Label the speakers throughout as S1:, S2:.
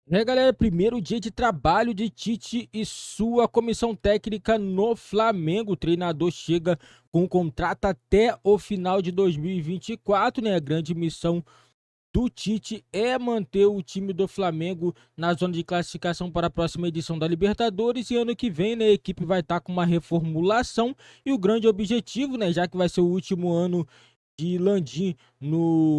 S1: Galera, primeiro dia de trabalho de Tite e sua comissão técnica no Flamengo. O treinador chega com contrato até o final de 2024, né? A grande missão do Tite é manter o time do Flamengo na zona de classificação para a próxima edição da Libertadores, e ano que vem, né, a equipe vai estar com uma reformulação, e o grande objetivo, né, já que vai ser o último ano de Landim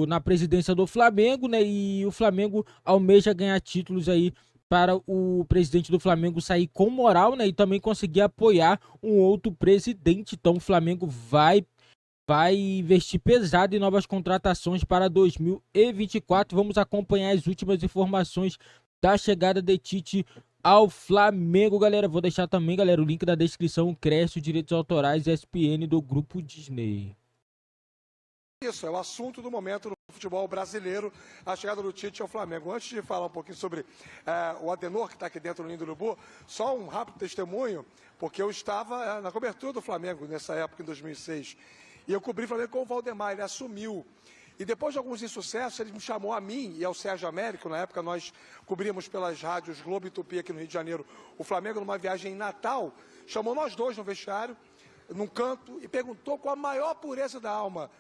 S1: na presidência do Flamengo, né? E o Flamengo almeja ganhar títulos aí para o presidente do Flamengo sair com moral, né? E também conseguir apoiar um outro presidente. Então o Flamengo vai investir pesado em novas contratações para 2024. Vamos acompanhar as últimas informações da chegada de Tite ao Flamengo, galera. Vou deixar também, galera, o link da descrição, Cresce, Direitos Autorais, ESPN do Grupo Disney.
S2: Isso é o assunto do momento no futebol brasileiro, a chegada do Tite ao Flamengo. Antes de falar um pouquinho sobre o Adenor, que está aqui dentro no Ninho do Urubu, só um rápido testemunho, porque eu estava na cobertura do Flamengo nessa época, em 2006, e eu cobri o Flamengo com o Valdemar, ele assumiu. E depois de alguns insucessos, ele me chamou a mim e ao Sérgio Américo. Na época nós cobríamos pelas rádios Globo e Tupi aqui no Rio de Janeiro o Flamengo numa viagem em Natal, chamou nós dois no vestiário, num canto, e perguntou com a maior pureza da alma: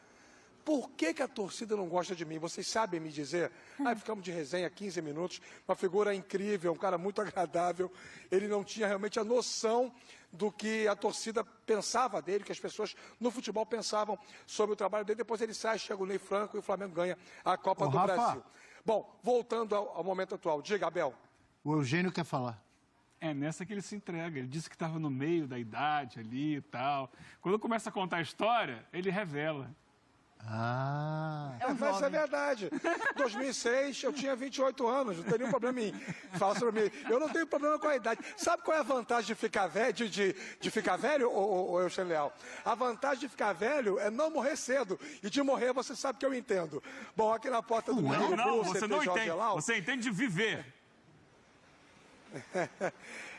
S2: por que a torcida não gosta de mim? Vocês sabem me dizer? Aí ficamos de resenha 15 minutos, uma figura incrível, um cara muito agradável. Ele não tinha realmente a noção do que a torcida pensava dele, que as pessoas no futebol pensavam sobre o trabalho dele. Depois ele sai, chega o Ney Franco e o Flamengo ganha a Copa do
S3: Rafa,
S2: Brasil. Bom, voltando ao momento atual. Diga, Abel.
S3: o Eugênio quer falar.
S4: É nessa que ele se entrega. Ele disse que estava no meio da idade ali e tal. Quando começa a contar a história, ele revela.
S3: Ah.
S2: Mas isso é verdade. 2006, eu tinha 28 anos, não tem nenhum problema em falar sobre mim. Eu não tenho problema com a idade. Sabe qual é a vantagem de ficar velho, de ficar velho, ou Eugênio Leal? A vantagem de ficar velho é não morrer cedo. E de morrer, você sabe que eu entendo. Bom, aqui na porta do
S4: Não, você
S2: CT
S4: não
S2: Jorge
S4: entende.
S2: Elal,
S4: Você entende de viver.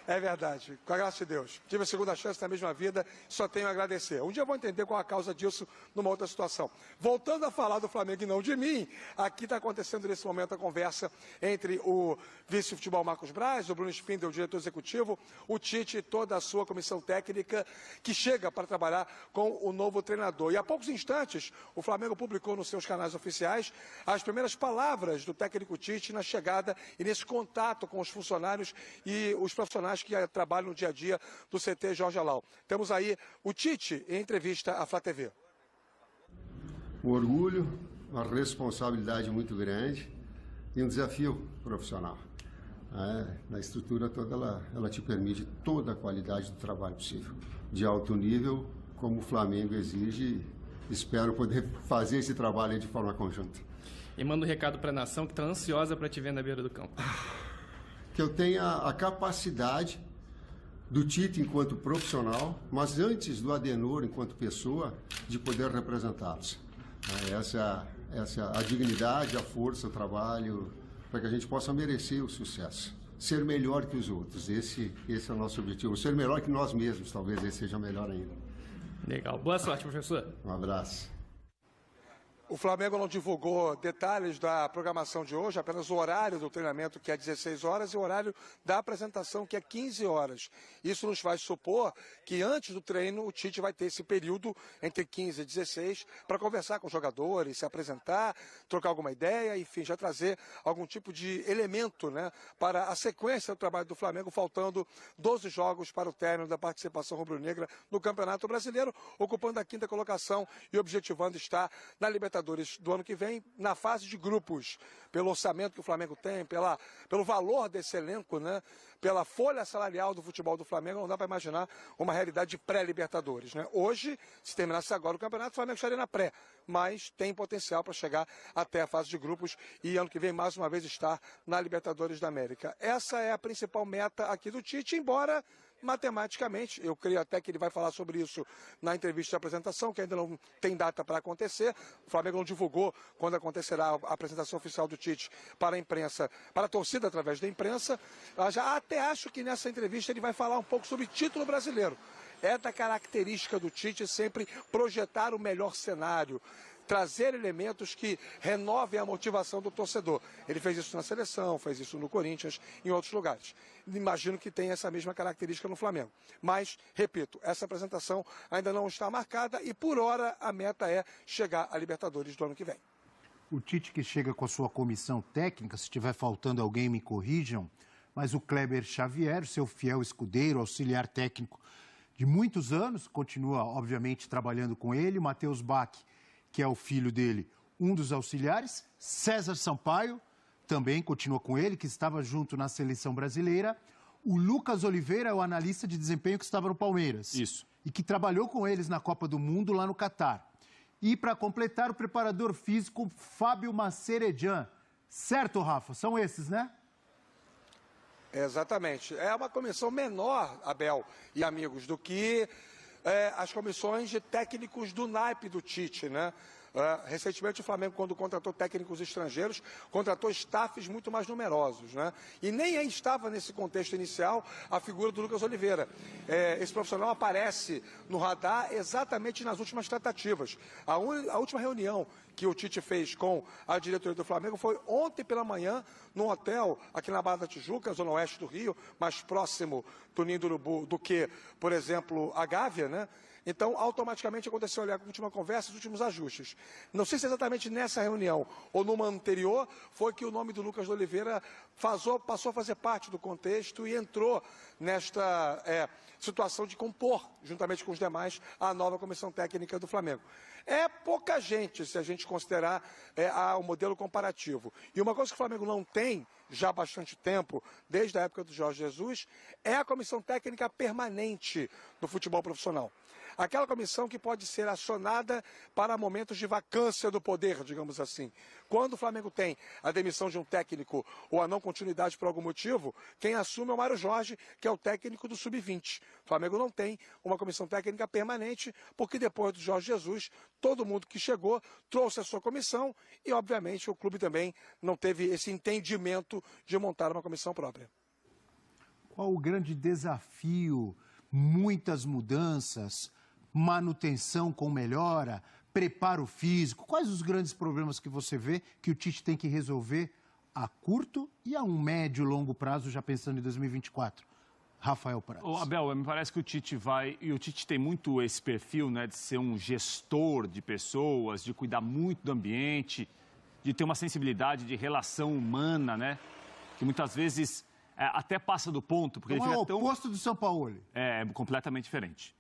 S2: é verdade, com a graça de Deus. Tive a segunda chance na mesma vida, só tenho a agradecer. Um dia eu vou entender qual a causa disso numa outra situação. Voltando a falar do Flamengo e não de mim, aqui está acontecendo nesse momento a conversa entre o vice-futebol Marcos Braz, o Bruno Spindel, o diretor executivo, o Tite e toda a sua comissão técnica que chega para trabalhar com o novo treinador. E há poucos instantes, o Flamengo publicou nos seus canais oficiais as primeiras palavras do técnico Tite na chegada e nesse contato com os funcionários e os profissionais que trabalham no dia a dia do CT Jorge Elal. Temos aí o Tite em entrevista à Flá TV.
S5: Um orgulho, uma responsabilidade muito grande e um desafio profissional. Na estrutura toda, ela te permite toda a qualidade do trabalho possível, de alto nível, como o Flamengo exige. Espero poder fazer esse trabalho de forma conjunta.
S6: E manda um recado para a nação que está ansiosa para te ver na beira do campo.
S5: Que eu tenha a capacidade do Tite enquanto profissional, mas antes do Adenor enquanto pessoa, de poder representá-los. Essa a dignidade, a força, o trabalho, para que a gente possa merecer o sucesso. Ser melhor que os outros, esse é o nosso objetivo. Ser melhor que nós mesmos, talvez esse seja melhor ainda.
S6: Legal. Boa sorte, professor.
S5: Um abraço.
S2: O Flamengo não divulgou detalhes da programação de hoje, apenas o horário do treinamento, que é 16 horas, e o horário da apresentação, que é 15 horas. Isso nos faz supor que antes do treino o Tite vai ter esse período entre 15 e 16 para conversar com os jogadores, se apresentar, trocar alguma ideia, enfim, já trazer algum tipo de elemento, né, para a sequência do trabalho do Flamengo, faltando 12 jogos para o término da participação rubro-negra no Campeonato Brasileiro, ocupando a 5ª colocação e objetivando estar na Libertadores do ano que vem, na fase de grupos, pelo orçamento que o Flamengo tem, pelo valor desse elenco, né, pela folha salarial do futebol do Flamengo, não dá para imaginar uma realidade de pré-Libertadores, né? Hoje, se terminasse agora o campeonato, o Flamengo estaria na pré, mas tem potencial para chegar até a fase de grupos e ano que vem, mais uma vez, estar na Libertadores da América. Essa é a principal meta aqui do Tite, embora matematicamente, eu creio até que ele vai falar sobre isso na entrevista de apresentação, que ainda não tem data para acontecer. O Flamengo não divulgou quando acontecerá a apresentação oficial do Tite para a imprensa, para a torcida através da imprensa. Eu já até acho que nessa entrevista ele vai falar um pouco sobre título brasileiro. É da característica do Tite sempre projetar o melhor cenário, trazer elementos que renovem a motivação do torcedor. Ele fez isso na seleção, fez isso no Corinthians, em outros lugares. Imagino que tem essa mesma característica no Flamengo. Mas, repito, essa apresentação ainda não está marcada e, por hora, a meta é chegar à Libertadores do ano que vem.
S3: O Tite que chega com a sua comissão técnica, se estiver faltando alguém, me corrijam, mas o Kleber Xavier, seu fiel escudeiro, auxiliar técnico de muitos anos, continua, obviamente, trabalhando com ele. Matheus Bach, que é o filho dele, um dos auxiliares. César Sampaio, também continua com ele, que estava junto na seleção brasileira. O Lucas Oliveira é o analista de desempenho que estava no Palmeiras.
S4: Isso.
S3: E que trabalhou com eles na Copa do Mundo lá no Catar. E, para completar, o preparador físico Fábio Macerejan. Certo, Rafa? São esses, né?
S2: Exatamente. É uma comissão menor, Abel e amigos, do que as comissões de técnicos do naipe do Tite, né? Recentemente o Flamengo, quando contratou técnicos estrangeiros, contratou staffs muito mais numerosos, né? E nem estava nesse contexto inicial a figura do Lucas Oliveira. Esse profissional aparece no radar exatamente nas últimas tratativas. A última reunião que o Tite fez com a diretoria do Flamengo foi ontem pela manhã, num hotel aqui na Barra da Tijuca, zona oeste do Rio, mais próximo do Ninho do Urubu do que, por exemplo, a Gávea, né? Então, automaticamente aconteceu ali a última conversa, os últimos ajustes. Não sei se exatamente nessa reunião ou numa anterior foi que o nome do Lucas Oliveira passou a fazer parte do contexto e entrou nesta situação de compor, juntamente com os demais, a nova comissão técnica do Flamengo. É pouca gente, se a gente considerar o modelo comparativo. E uma coisa que o Flamengo não tem já há bastante tempo, desde a época do Jorge Jesus, é a comissão técnica permanente do futebol profissional. Aquela comissão que pode ser acionada para momentos de vacância do poder, digamos assim. Quando o Flamengo tem a demissão de um técnico ou a não continuidade por algum motivo, quem assume é o Mário Jorge, que é o técnico do Sub-20. O Flamengo não tem uma comissão técnica permanente, porque depois do Jorge Jesus, todo mundo que chegou trouxe a sua comissão e, obviamente, o clube também não teve esse entendimento de montar uma comissão própria.
S3: Qual o grande desafio? Muitas mudanças, manutenção com melhora, preparo físico. Quais os grandes problemas que você vê que o Tite tem que resolver a curto e a um médio e longo prazo, já pensando em 2024? Rafael Prats.
S4: Abel, me parece que o Tite e o Tite tem muito esse perfil, né, de ser um gestor de pessoas, de cuidar muito do ambiente, de ter uma sensibilidade de relação humana, né, que muitas vezes até passa do ponto. Porque
S3: então
S4: ele
S3: é o oposto do São Paulo.
S4: É completamente diferente.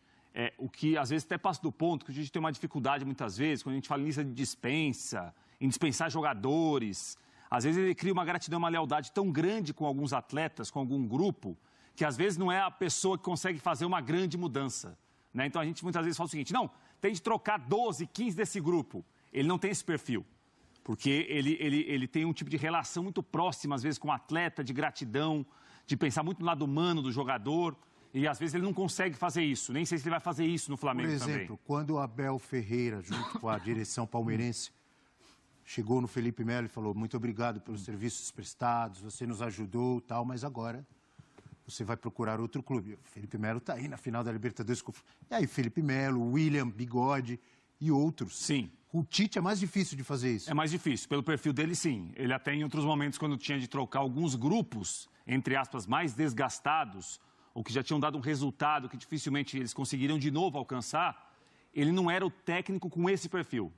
S4: O que às vezes até passa do ponto, que a gente tem uma dificuldade muitas vezes, quando a gente fala em lista de dispensa, em dispensar jogadores, às vezes ele cria uma gratidão, uma lealdade tão grande com alguns atletas, com algum grupo, que às vezes não é a pessoa que consegue fazer uma grande mudança, né? Então a gente muitas vezes fala o seguinte, não, tem de trocar 12, 15 desse grupo. Ele não tem esse perfil, porque ele tem um tipo de relação muito próxima, às vezes, com o atleta, de gratidão, de pensar muito no lado humano do jogador. E, às vezes, ele não consegue fazer isso. Nem sei se ele vai fazer isso no Flamengo também.
S3: Por exemplo, quando o Abel Ferreira, junto com a direção palmeirense, chegou no Felipe Melo e falou, muito obrigado pelos serviços prestados, você nos ajudou e tal, mas agora você vai procurar outro clube. O Felipe Melo está aí na final da Libertadores. E aí, Felipe Melo, William, Bigode e outros.
S4: Sim.
S3: O Tite é mais difícil de fazer isso.
S4: É mais difícil. Pelo perfil dele, sim. Ele até em outros momentos, quando tinha de trocar alguns grupos, entre aspas, mais desgastados, ou que já tinham dado um resultado que dificilmente eles conseguiriam de novo alcançar, ele não era o técnico com esse perfil.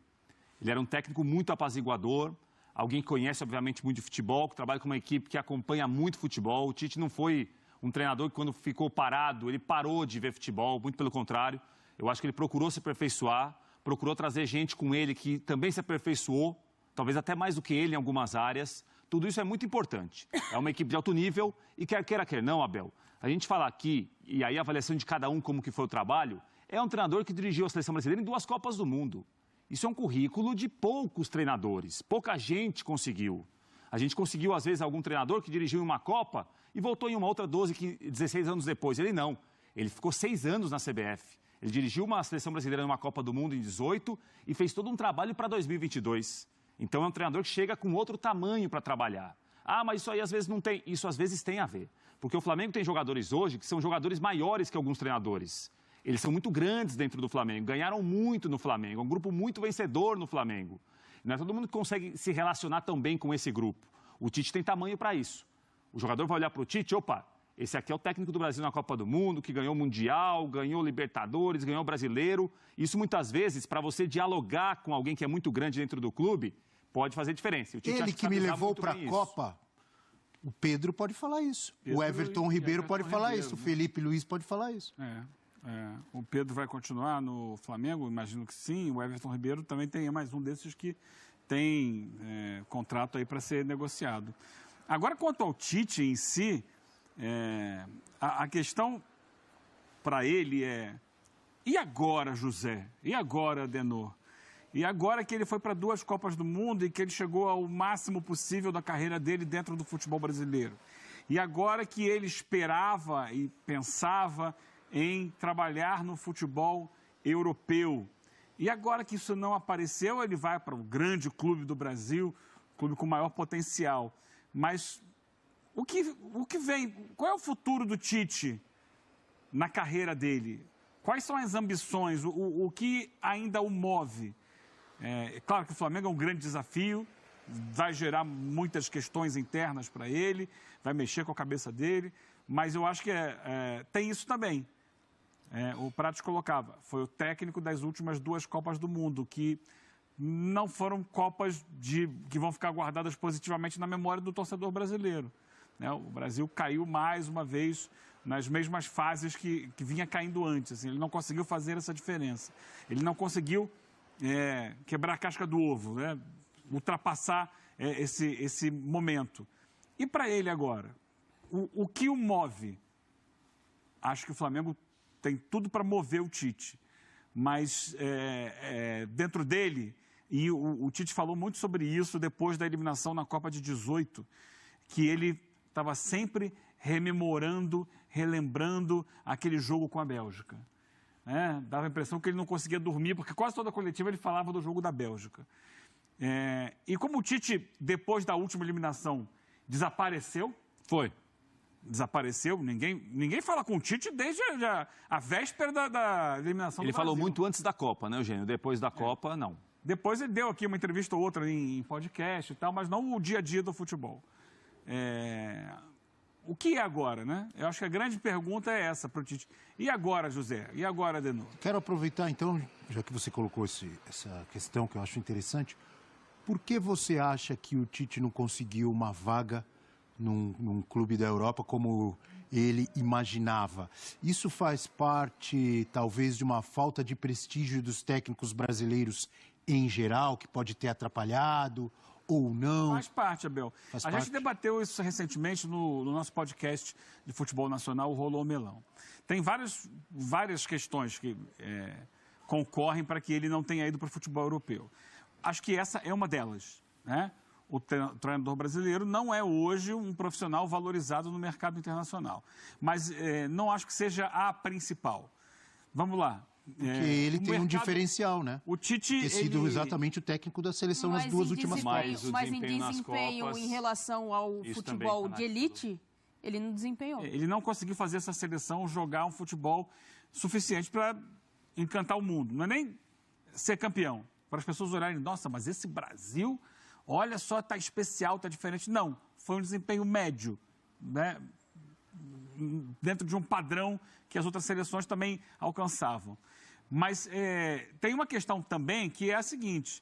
S4: Ele era um técnico muito apaziguador, alguém que conhece, obviamente, muito de futebol, que trabalha com uma equipe que acompanha muito futebol. O Tite não foi um treinador que, quando ficou parado, ele parou de ver futebol, muito pelo contrário. Eu acho que ele procurou se aperfeiçoar, procurou trazer gente com ele que também se aperfeiçoou, talvez até mais do que ele em algumas áreas. Tudo isso é muito importante. É uma equipe de alto nível e quer queira, quer não, Abel. A gente fala aqui, e aí a avaliação de cada um, como que foi o trabalho, é um treinador que dirigiu a seleção brasileira em 2 Copas do Mundo. Isso é um currículo de poucos treinadores, pouca gente conseguiu. A gente conseguiu, às vezes, algum treinador que dirigiu em uma Copa e voltou em uma outra 12, 16 anos depois. Ele não. Ele ficou 6 anos na CBF. Ele dirigiu uma seleção brasileira numa Copa do Mundo em 18 e fez todo um trabalho para 2022. Então, é um treinador que chega com outro tamanho para trabalhar. Ah, mas isso aí às vezes não tem. Isso às vezes tem a ver. Porque o Flamengo tem jogadores hoje que são jogadores maiores que alguns treinadores. Eles são muito grandes dentro do Flamengo, ganharam muito no Flamengo, é um grupo muito vencedor no Flamengo. Não é todo mundo que consegue se relacionar tão bem com esse grupo. O Tite tem tamanho para isso. O jogador vai olhar para o Tite, opa, esse aqui é o técnico do Brasil na Copa do Mundo, que ganhou o Mundial, ganhou o Libertadores, ganhou o Brasileiro. Isso, muitas vezes, para você dialogar com alguém que é muito grande dentro do clube, pode fazer diferença. O Tite
S3: Ele que me levou para a Copa, o Pedro pode falar isso. O Everton Ribeiro pode falar isso. O Felipe Luiz pode falar isso.
S7: O Pedro vai continuar no Flamengo? Imagino que sim. O Everton Ribeiro também tem mais um desses que tem contrato aí para ser negociado. Agora, quanto ao Tite em si, a questão para ele é: e agora, José? E agora, Adenor? E agora que ele foi para 2 Copas do Mundo e que ele chegou ao máximo possível da carreira dele dentro do futebol brasileiro? E agora que ele esperava e pensava em trabalhar no futebol europeu? E agora que isso não apareceu, ele vai para o grande clube do Brasil, clube com maior potencial. Mas o que vem? Qual é o futuro do Tite na carreira dele? Quais são as ambições? O que ainda o move? É claro que o Flamengo é um grande desafio, vai gerar muitas questões internas para ele, vai mexer com a cabeça dele, mas eu acho que tem isso também. O Prates colocava, foi o técnico das últimas 2 Copas do Mundo, que não foram Copas que vão ficar guardadas positivamente na memória do torcedor brasileiro. O Brasil caiu mais uma vez nas mesmas fases que vinha caindo antes. Assim, ele não conseguiu fazer essa diferença. Ele não conseguiu quebrar a casca do ovo, ultrapassar esse momento. E para ele agora, o que o move? Acho que o Flamengo tem tudo para mover o Tite, mas dentro dele, e o Tite falou muito sobre isso depois da eliminação na Copa de 18, que ele estava sempre rememorando, relembrando aquele jogo com a Bélgica. Dava a impressão que ele não conseguia dormir, porque quase toda a coletiva ele falava do jogo da Bélgica. E como o Tite, depois da última eliminação, desapareceu, desapareceu, ninguém fala com o Tite desde a véspera da eliminação do Brasil.
S4: Ele falou muito antes da Copa, né, Eugênio? Depois da Copa, não.
S7: Depois ele deu aqui uma entrevista ou outra em podcast e tal, mas não o dia a dia do futebol. O que é agora, né? Eu acho que a grande pergunta é essa para o Tite. E agora, José? E agora, Adenor?
S3: Quero aproveitar, então, já que você colocou essa questão que eu acho interessante, por que você acha que o Tite não conseguiu uma vaga num clube da Europa como ele imaginava? Isso faz parte, talvez, de uma falta de prestígio dos técnicos brasileiros em geral, que pode ter atrapalhado ou não?
S7: Faz parte, Abel. A gente debateu isso recentemente no nosso podcast de futebol nacional, o Rolou Melão. Tem várias questões que concorrem para que ele não tenha ido para o futebol europeu. Acho que essa é uma delas, né? O treinador brasileiro não é hoje um profissional valorizado no mercado internacional. Mas não acho que seja a principal. Vamos lá.
S3: Porque ele tem um diferencial, né?
S7: O Tite...
S3: Ter sido exatamente o técnico da seleção nas 2 últimas Copas.
S8: Mas em desempenho em relação ao futebol de elite, ele não desempenhou.
S7: Ele não conseguiu fazer essa seleção jogar um futebol suficiente para encantar o mundo. Não é nem ser campeão. Para as pessoas olharem, nossa, mas esse Brasil, olha só, tá especial, tá diferente. Não, foi um desempenho médio, né? Dentro de um padrão que as outras seleções também alcançavam. Mas tem uma questão também que é a seguinte: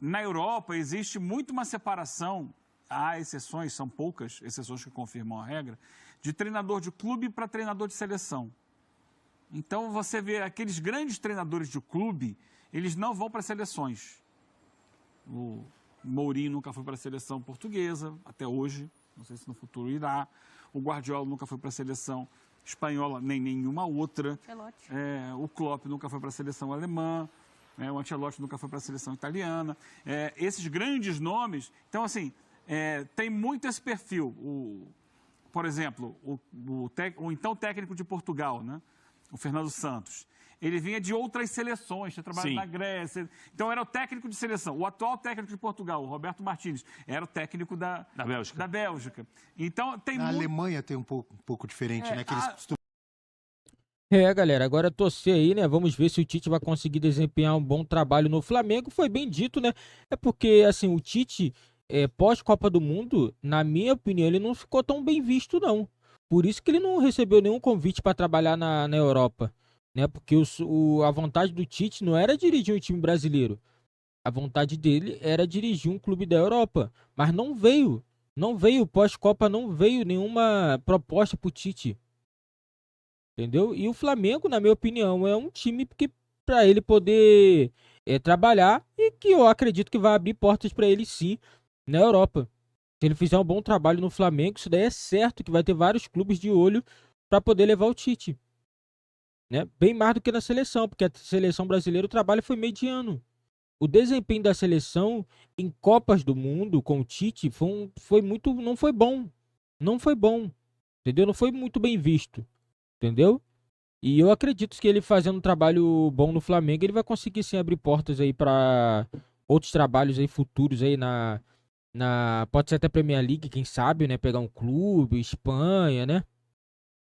S7: na Europa existe muito uma separação, há exceções, são poucas exceções que confirmam a regra, de treinador de clube para treinador de seleção. Então você vê aqueles grandes treinadores de clube, eles não vão para seleções. O Mourinho nunca foi para a seleção portuguesa, até hoje, não sei se no futuro irá. O Guardiola nunca foi para a seleção espanhola, nem nenhuma outra. O Klopp nunca foi para a seleção alemã. O Ancelotti nunca foi para a seleção italiana. Esses grandes nomes... Então, assim, tem muito esse perfil. Por exemplo, o então técnico de Portugal, né? O Fernando Santos. Ele vinha de outras seleções, tinha trabalhado na Grécia. Então, era o técnico de seleção. O atual técnico de Portugal, o Roberto Martínez, era o técnico da Bélgica. Então, tem
S3: Na Alemanha tem um pouco diferente, né? Que eles costumam
S1: Galera, agora torcer aí, né? Vamos ver se o Tite vai conseguir desempenhar um bom trabalho no Flamengo. Foi bem dito, né? É porque, assim, o Tite, pós-Copa do Mundo, na minha opinião, ele não ficou tão bem visto, não. Por isso que ele não recebeu nenhum convite para trabalhar na Europa, né? Porque a vontade do Tite não era dirigir um time brasileiro. A vontade dele era dirigir um clube da Europa. Mas não veio. Não veio, pós-Copa não veio nenhuma proposta pro Tite. Entendeu? E o Flamengo, na minha opinião, é um time que para ele poder trabalhar e que eu acredito que vai abrir portas para ele sim na Europa. Se ele fizer um bom trabalho no Flamengo, isso daí é certo que vai ter vários clubes de olho para poder levar o Tite, né? Bem mais do que na seleção, porque a seleção brasileira o trabalho foi mediano. O desempenho da seleção em Copas do Mundo com o Tite não foi bom. Não foi bom. Entendeu? Não foi muito bem visto. Entendeu? E eu acredito que ele fazendo um trabalho bom no Flamengo, ele vai conseguir sim abrir portas aí para outros trabalhos aí futuros aí pode ser até Premier League, quem sabe, né? Pegar um clube, Espanha, né?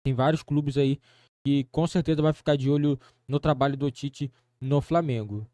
S1: Tem vários clubes aí que com certeza vai ficar de olho no trabalho do Tite no Flamengo.